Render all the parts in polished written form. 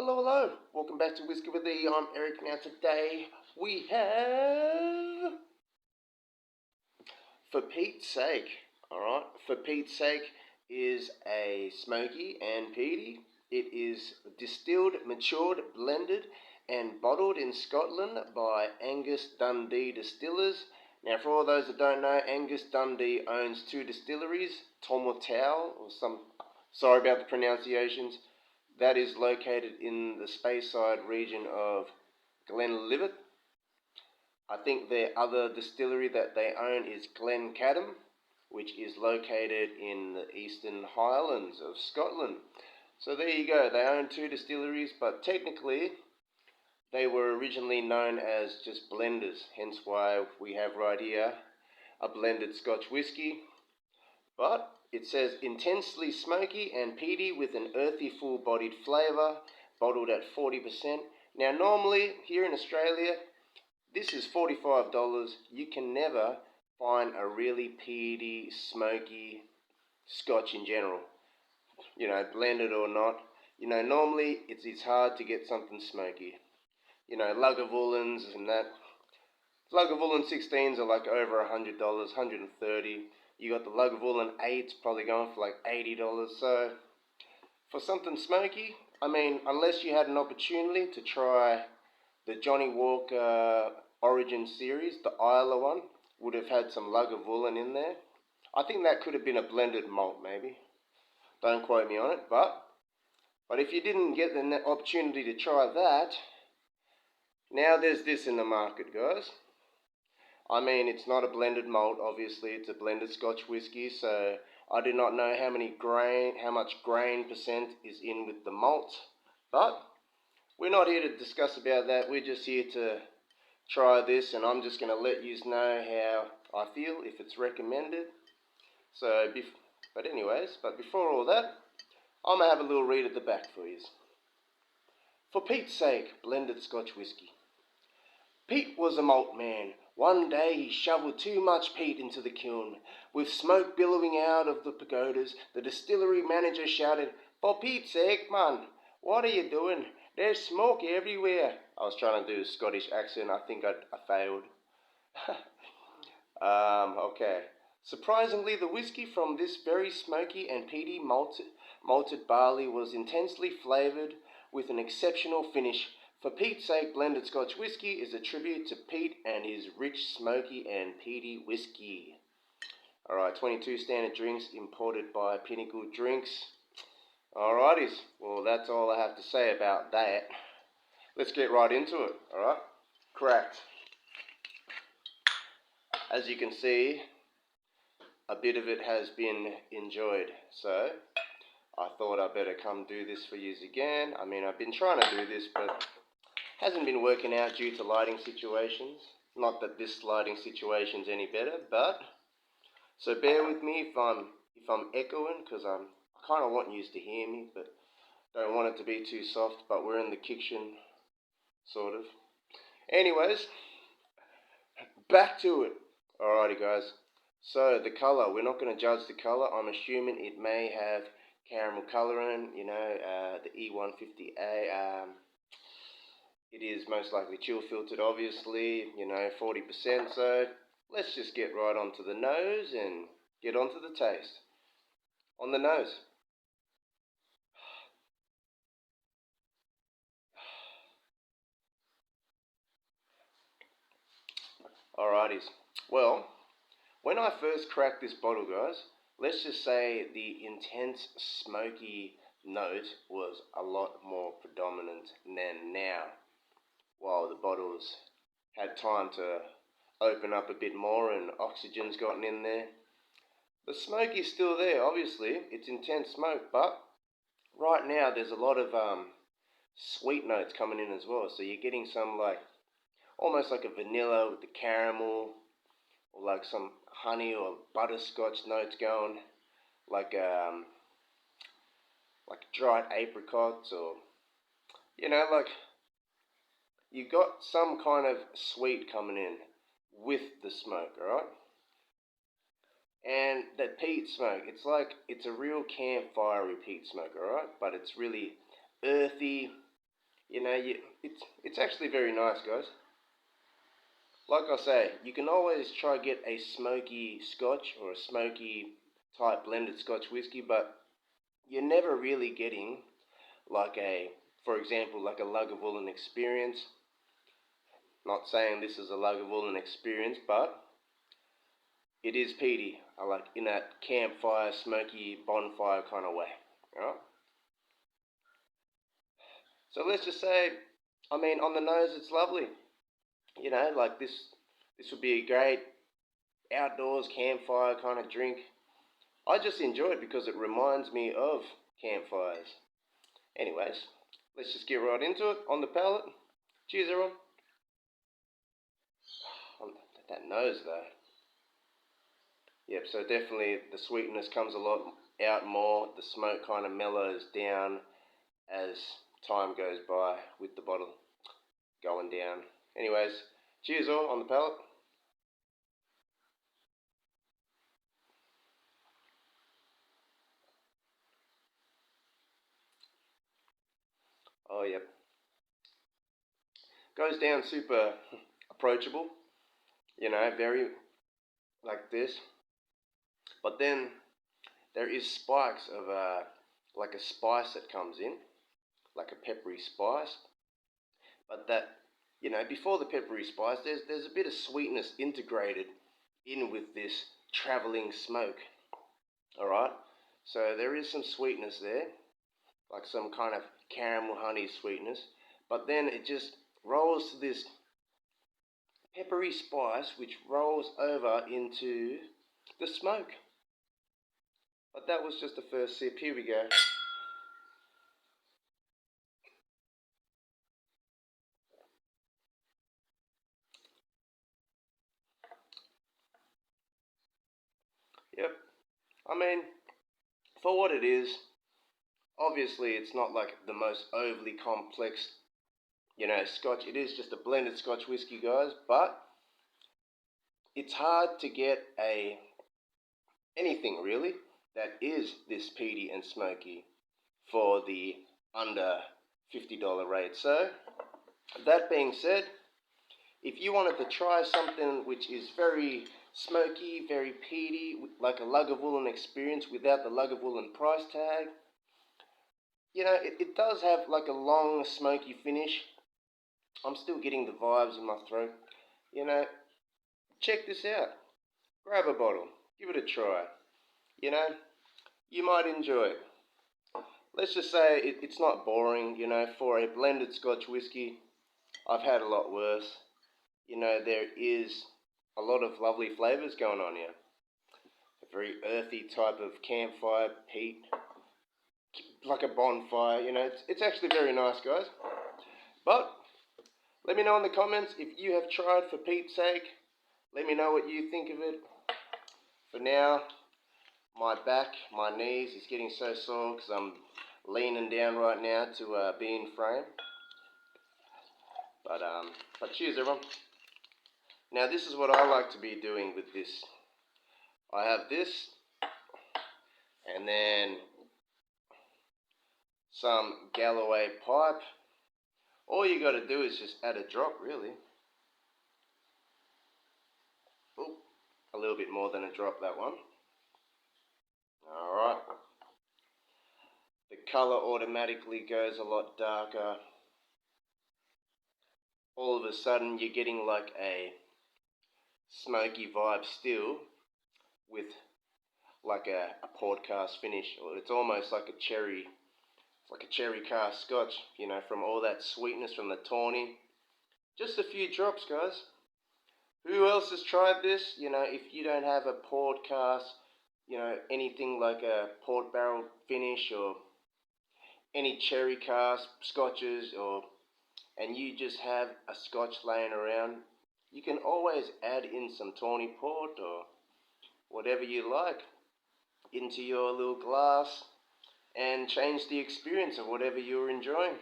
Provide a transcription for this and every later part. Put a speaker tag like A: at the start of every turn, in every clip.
A: Hello, hello. Welcome back to Whiskey with E. I'm Eric. Now today we have For Pete's Sake. Alright, For Pete's Sake is a smoky and peaty. It is distilled, matured, blended and bottled in Scotland by Angus Dundee Distillers. Now for all those that don't know, Angus Dundee owns two distilleries, Tomotal, sorry about the pronunciations. That is located in the Speyside region of Glenlivet. I think their other distillery that they own is Glencadam, which is located in the Eastern Highlands of Scotland. So there you go, they own two distilleries, but technically they were originally known as just blenders, hence why we have right here a blended Scotch whisky. But it says intensely smoky and peaty with an earthy full-bodied flavour, bottled at 40%. Now normally here in Australia, this is $45. You can never find a really peaty, smoky Scotch in general. Blended or not. Normally it's hard to get something smoky. Lagavulins and that. Lagavulin 16s are like over $100, $130. You got the Lagavulin 8s probably going for like $80. So for something smoky, unless you had an opportunity to try the Johnny Walker Origin series, the Isla one, would have had some Lagavulin in there. I think that could have been a blended malt maybe. Don't quote me on it, but if you didn't get the opportunity to try that, now there's this in the market, guys. It's not a blended malt, obviously, it's a blended Scotch whisky, so I do not know how much grain percent is in with the malt, but we're not here to discuss about that. We're just here to try this, and I'm just going to let you know how I feel, if it's recommended. But before all that, I'm going to have a little read at the back for you. For Pete's Sake, blended Scotch whisky. Pete was a malt man. One day he shoveled too much peat into the kiln. With smoke billowing out of the pagodas, the distillery manager shouted, "For Pete's sake, man, what are you doing? There's smoke everywhere." I was trying to do a Scottish accent. I think I failed. Okay. Surprisingly, the whisky from this very smoky and peaty malted barley was intensely flavoured with an exceptional finish. For Pete's Sake, blended Scotch whisky is a tribute to Pete and his rich, smoky and peaty whisky. Alright, 22 standard drinks imported by Pinnacle Drinks. Alrighties, well that's all I have to say about that. Let's get right into it, alright? Cracked. As you can see, a bit of it has been enjoyed, so I thought I'd better come do this for you again. I've been trying to do this, but hasn't been working out due to lighting situations. Not that this lighting situation's any better, but so bear with me if I'm echoing, because I kind of want you to hear me, but don't want it to be too soft. But we're in the kitchen, sort of. Anyways, back to it. Alrighty, guys. So the color, we're not going to judge the color. I'm assuming it may have caramel colouring. The E150A. It is most likely chill filtered, obviously, 40%, so let's just get right onto the nose and get onto the taste. On the nose. Alrighties. Well, when I first cracked this bottle, guys, let's just say the intense smoky note was a lot more predominant than now, while the bottles had time to open up a bit more and oxygen's gotten in there. The smoke is still there, obviously. It's intense smoke, but right now there's a lot of sweet notes coming in as well. So you're getting some almost like a vanilla with the caramel, or like some honey or butterscotch notes going, like dried apricots, or you've got some kind of sweet coming in with the smoke, alright? And that peat smoke, it's a real campfirey peat smoke, alright? But it's really earthy, You know, it's actually very nice, guys. Like I say, you can always try get a smoky Scotch or a smoky type blended Scotch whiskey, but you're never really getting like a, for example, like a Lagavulin experience. Not saying this is a Lagavulin experience, but it is peaty. I like in that campfire, smoky bonfire kind of way. Alright? So let's just say, I mean, on the nose, it's lovely. You know, like this would be a great outdoors campfire kind of drink. I just enjoy it because it reminds me of campfires. Anyways, let's just get right into it on the palate. Cheers, everyone. That nose, though. Yep, so definitely the sweetness comes a lot out more. The smoke kind of mellows down as time goes by with the bottle going down. Anyways, cheers all on the palate. Oh, yep. Goes down super approachable, you know, very like this. But then there is spikes of like a spice that comes in, like a peppery spice. But that, you know, before the peppery spice, there's a bit of sweetness integrated in with this travelling smoke. All right, so there is some sweetness there, like some kind of caramel honey sweetness. But then it just rolls to this peppery spice, which rolls over into the smoke. But that was just the first sip. Here we go. Yep. I mean, for what it is, obviously it's not like the most overly complex, you know, Scotch. It is just a blended Scotch whiskey, guys. But it's hard to get anything really that is this peaty and smoky for the under $50 rate. So that being said, if you wanted to try something which is very smoky, very peaty, like a Lagavulin experience without the Lagavulin price tag, you know, it does have like a long smoky finish. I'm still getting the vibes in my throat. You know, check this out. Grab a bottle, give it a try. You know, you might enjoy it. Let's just say it's not boring, you know, for a blended Scotch whiskey. I've had a lot worse. You know, there is a lot of lovely flavours going on here. A very earthy type of campfire, peat, like a bonfire, you know, it's actually very nice, guys. But let me know in the comments if you have tried for Pete's sake. Let me know what you think of it. For now, my back, my knees is getting so sore because I'm leaning down right now to be in frame. But cheers, everyone. Now this is what I like to be doing with this. I have this, and then some Galloway pipe. All you got to do is just add a drop, really. Oop, a little bit more than a drop, that one. Alright. The colour automatically goes a lot darker. All of a sudden you're getting like a smoky vibe still with like a podcast finish. It's almost like a cherry cask Scotch, you know, from all that sweetness from the tawny. Just a few drops, guys. Who else has tried this? You know, if you don't have a port cask, you know, anything like a port barrel finish or any cherry cask scotches, and you just have a Scotch laying around, you can always add in some tawny port or whatever you like into your little glass and change the experience of whatever you're enjoying.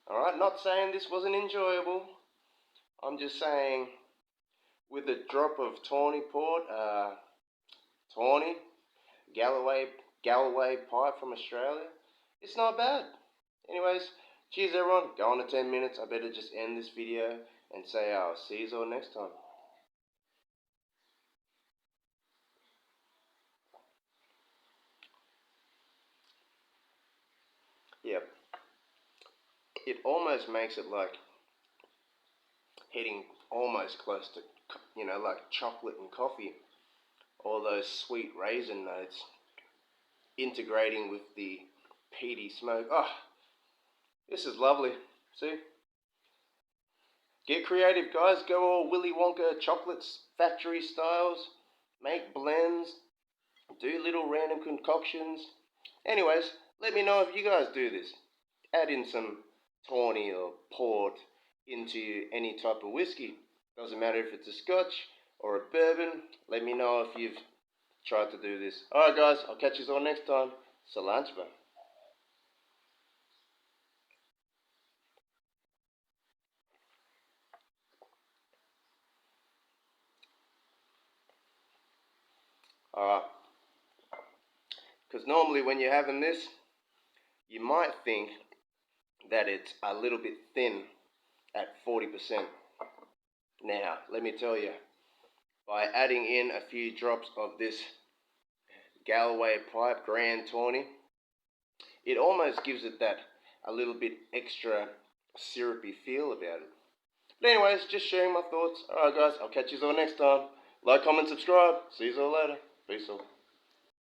A: Alright, not saying this wasn't enjoyable. I'm just saying with a drop of tawny port, tawny, Galloway pipe from Australia, it's not bad. Anyways, Cheers everyone, going to 10 minutes. I better just end this video and say I'll see you all next time. Yep. It almost makes it like hitting almost close to, like chocolate and coffee. All those sweet raisin notes integrating with the peaty smoke. Oh, this is lovely. See? Get creative, guys. Go all Willy Wonka chocolates, factory styles. Make blends. Do little random concoctions. Anyways, let me know if you guys do this. Add in some tawny or port into any type of whiskey. Doesn't matter if it's a Scotch or a bourbon. Let me know if you've tried to do this. Alright guys, I'll catch you all next time. Salanchba. Alright. Because normally when you're having this, you might think that it's a little bit thin at 40%. Now, let me tell you, by adding in a few drops of this Galway Pipe Grand Tawny, it almost gives it that a little bit extra syrupy feel about it. But anyways, just sharing my thoughts. Alright guys, I'll catch you all next time. Like, comment, subscribe. See you all later. Peace all.